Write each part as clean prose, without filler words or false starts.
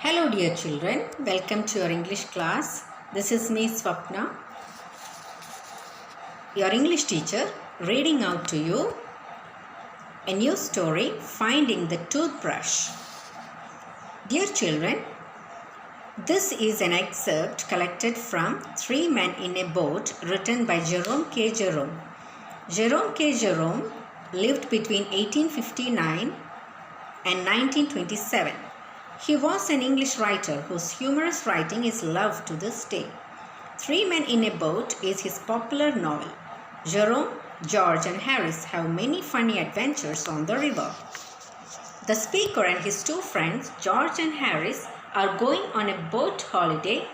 Hello dear children, welcome to your English class. This is me Swapna, your English teacher, reading out to you a new story, Finding the Toothbrush. Dear children, this is an excerpt collected from Three Men in a Boat written by Jerome K. Jerome. Jerome K. Jerome lived between 1859 and 1927. He was an English writer whose humorous writing is loved to this day. Three Men in a Boat is his popular novel. Jerome, George and Harris have many funny adventures on the river. The speaker and his two friends, George and Harris, are going on a boat holiday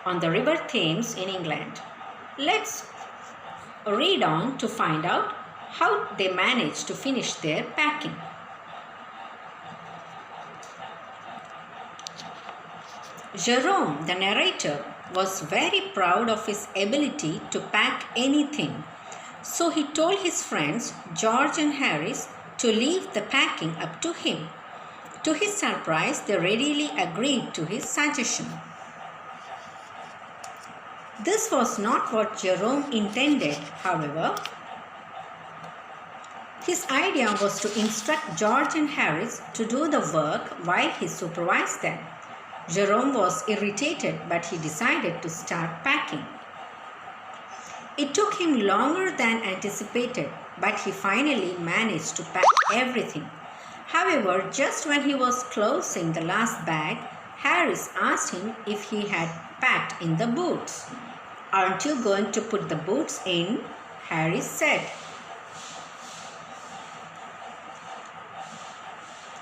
on the River Thames in England. Let's read on to find out how they manage to finish their packing. Jerome, the narrator, was very proud of his ability to pack anything. So he told his friends, George and Harris, to leave the packing up to him. To his surprise, they readily agreed to his suggestion. This was not what Jerome intended, however. His idea was to instruct George and Harris to do the work while he supervised them. Jerome was irritated, but he decided to start packing. It took him longer than anticipated, but he finally managed to pack everything. However, just when he was closing the last bag, Harris asked him if he had packed in the boots. "Aren't you going to put the boots in?" Harris said.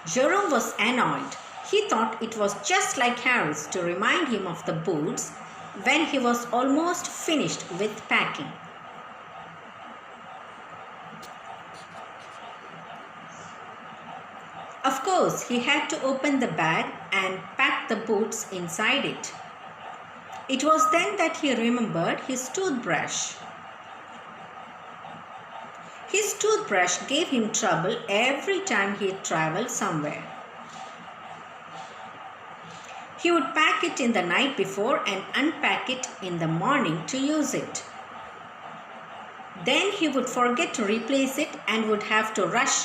Jerome was annoyed. He thought it was just like Harris to remind him of the boots when he was almost finished with packing. Of course, he had to open the bag and pack the boots inside it. It was then that he remembered his toothbrush. His toothbrush gave him trouble every time he traveled somewhere. He would pack it in the night before and unpack it in the morning to use it. Then he would forget to replace it and would have to rush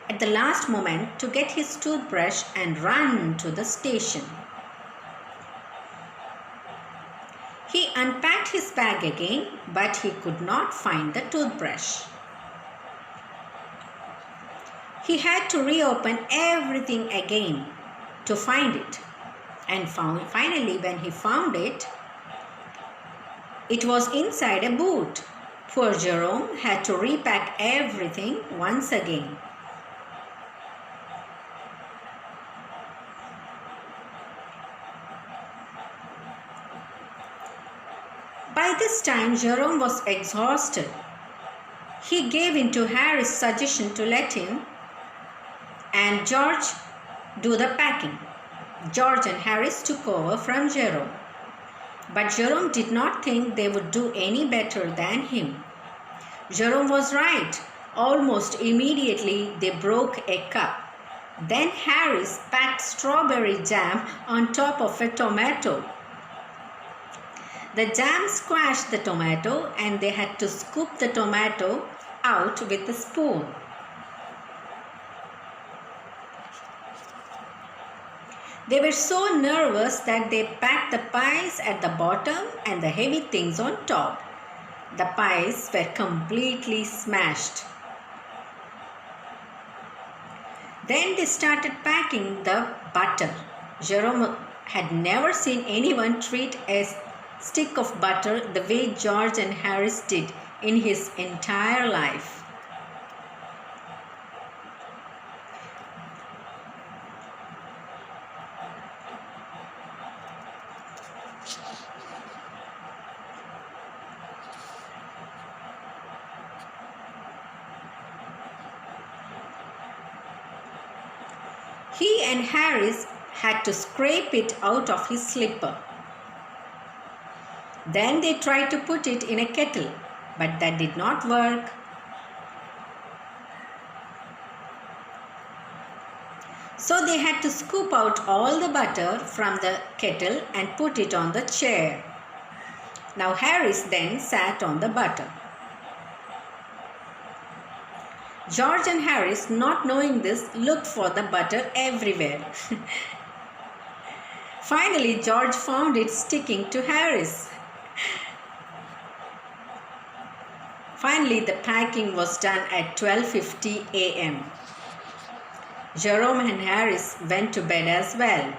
at the last moment to get his toothbrush and run to the station. He unpacked his bag again, but he could not find the toothbrush. He had to reopen everything again to find it. And finally, when he found it, it was inside a boot. Poor Jerome had to repack everything once again. By this time, Jerome was exhausted. He gave in to Harris' suggestion to let him and George do the packing. George and Harris took over from Jerome. But Jerome did not think they would do any better than him. Jerome was right. Almost immediately they broke a cup. Then Harris packed strawberry jam on top of a tomato. The jam squashed the tomato and they had to scoop the tomato out with a spoon. They were so nervous that they packed the pies at the bottom and the heavy things on top. The pies were completely smashed. Then they started packing the butter. Jerome had never seen anyone treat a stick of butter the way George and Harris did in his entire life. He and Harris had to scrape it out of his slipper. Then they tried to put it in a kettle, but that did not work. So they had to scoop out all the butter from the kettle and put it on the chair. Now Harris then sat on the butter. George and Harris, not knowing this, looked for the butter everywhere. Finally, George found it sticking to Harris. Finally, the packing was done at 12:50 a.m. Jerome and Harris went to bed as well.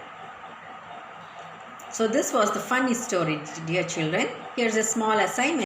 So this was the funny story, dear children. Here's a small assignment.